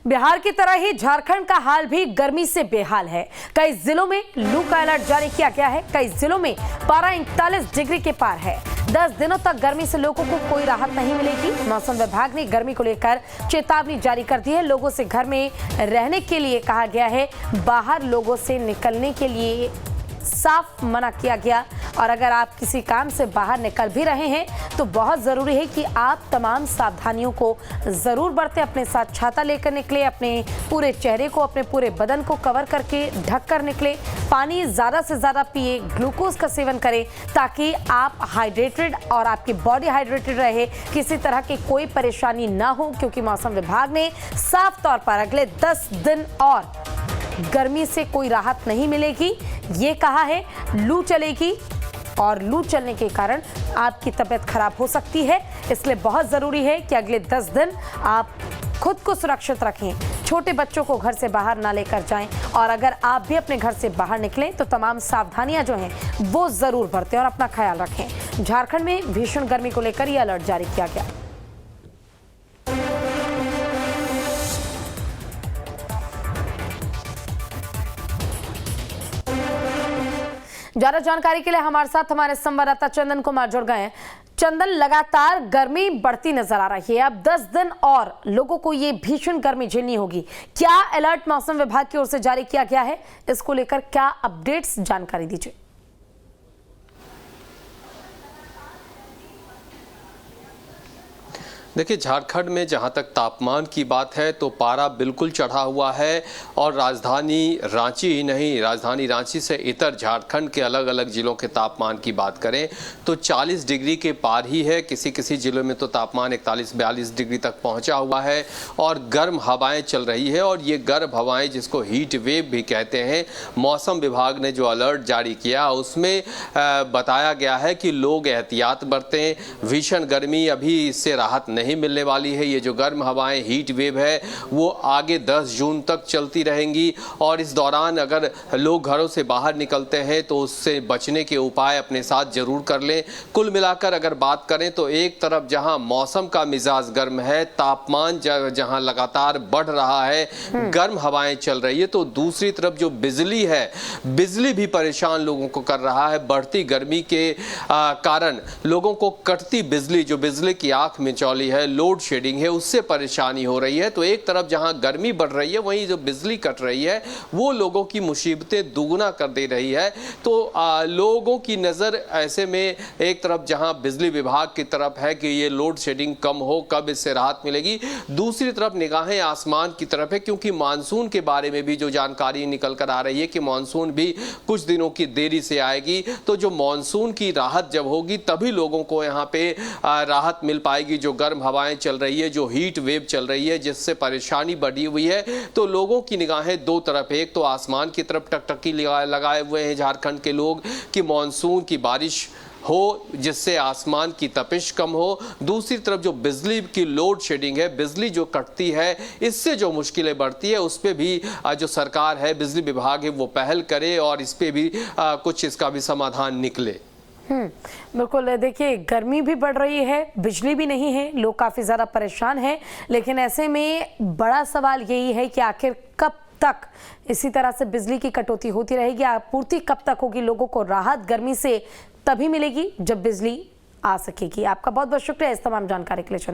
बिहार की तरह ही झारखंड का हाल भी गर्मी से बेहाल है। कई जिलों में लू का अलर्ट जारी किया गया है। कई जिलों में पारा 41 डिग्री के पार है। 10 दिनों तक गर्मी से लोगों को कोई राहत नहीं मिलेगी। मौसम विभाग ने गर्मी को लेकर चेतावनी जारी कर दी है। लोगों से घर में रहने के लिए कहा गया है। बाहर लोगों से निकलने के लिए साफ मना किया गया। और अगर आप किसी काम से बाहर निकल भी रहे हैं तो बहुत ज़रूरी है कि आप तमाम सावधानियों को ज़रूर बरतें। अपने साथ छाता लेकर निकले, अपने पूरे चेहरे को, अपने पूरे बदन को कवर करके ढक कर निकले। पानी ज़्यादा से ज़्यादा पिए, ग्लूकोज का सेवन करें ताकि आप हाइड्रेटेड और आपकी बॉडी हाइड्रेटेड रहे, किसी तरह की कोई परेशानी ना हो। क्योंकि मौसम विभाग ने साफ तौर पर अगले 10 दिन और गर्मी से कोई राहत नहीं मिलेगी ये कहा है। लू चलेगी और लू चलने के कारण आपकी तबीयत खराब हो सकती है। इसलिए बहुत ज़रूरी है कि अगले 10 दिन आप खुद को सुरक्षित रखें। छोटे बच्चों को घर से बाहर ना लेकर जाएं और अगर आप भी अपने घर से बाहर निकलें तो तमाम सावधानियां जो हैं वो ज़रूर बरतें और अपना ख्याल रखें। झारखंड में भीषण गर्मी को लेकर यह अलर्ट जारी किया गया। ज्यादा जानकारी के लिए हमारे साथ हमारे संवाददाता चंदन कुमार जुड़ गए हैं। चंदन, लगातार गर्मी बढ़ती नजर आ रही है। अब 10 दिन और लोगों को ये भीषण गर्मी झेलनी होगी। क्या अलर्ट मौसम विभाग की ओर से जारी किया गया है? इसको लेकर क्या अपडेट्स, जानकारी दीजिए। देखिए, झारखंड में जहां तक तापमान की बात है तो पारा बिल्कुल चढ़ा हुआ है। और राजधानी रांची ही नहीं, राजधानी रांची से इतर झारखंड के अलग अलग जिलों के तापमान की बात करें तो 40 डिग्री के पार ही है। किसी किसी जिलों में तो तापमान 41-42 डिग्री तक पहुंचा हुआ है और गर्म हवाएं चल रही है। और ये गर्म हवाएं, जिसको हीट वेव भी कहते हैं, मौसम विभाग ने जो अलर्ट जारी किया उसमें बताया गया है कि लोग एहतियात बरतें। भीषण गर्मी अभी इससे राहत नहीं मिलने वाली है। ये जो गर्म हवाएं, हीट वेव है, वो आगे 10 जून तक चलती रहेंगी। और इस दौरान अगर लोग घरों से बाहर निकलते हैं तो उससे बचने के उपाय अपने साथ जरूर कर लें। कुल मिलाकर अगर बात करें तो एक तरफ जहां मौसम का मिजाज गर्म है, तापमान जहां लगातार बढ़ रहा है, गर्म हवाएं चल रही है, तो दूसरी तरफ जो बिजली है, बिजली भी परेशान लोगों को कर रहा है। बढ़ती गर्मी के कारण लोगों को कटती बिजली, जो बिजली की आंख में चौली है, लोड शेडिंग है, उससे परेशानी हो रही है। तो एक तरफ जहां गर्मी बढ़ रही है वहीं जो बिजली कट रही है वो लोगों की मुसीबतें दुगना कर दे रही है। तो लोगों की नज़र ऐसे में एक तरफ जहां बिजली विभाग की तरफ है कि ये लोड शेडिंग कम हो, कब इससे राहत मिलेगी, दूसरी तरफ निगाहें आसमान की तरफ है। क्योंकि मानसून के बारे में भी जो जानकारी निकल कर आ रही है कि मानसून भी कुछ दिनों की देरी से आएगी। तो जो मानसून की राहत जब होगी तभी लोगों को यहाँ पे राहत मिल पाएगी। जो गर्म हवाएं चल रही है, जो हीट वेव चल रही है, जिससे परेशानी बढ़ी हुई है, तो लोगों की निगाहें दो तरफ। एक तो आसमान की तरफ टकटकी लगाए हुए हैं झारखंड के लोग कि मानसून की बारिश हो जिससे आसमान की तपिश कम हो। दूसरी तरफ जो बिजली की लोड शेडिंग है, बिजली जो कटती है, इससे जो मुश्किलें बढ़ती है, उस पर भी जो सरकार है, बिजली विभाग है, वो पहल करे और इस पर भी कुछ इसका भी समाधान निकले। बिल्कुल। देखिए, गर्मी भी बढ़ रही है, बिजली भी नहीं है, लोग काफ़ी ज़्यादा परेशान हैं। लेकिन ऐसे में बड़ा सवाल यही है कि आखिर कब तक इसी तरह से बिजली की कटौती होती रहेगी? आपूर्ति कब तक होगी? लोगों को राहत गर्मी से तभी मिलेगी जब बिजली आ सकेगी। आपका बहुत बहुत शुक्रिया इस तमाम जानकारी के लिए।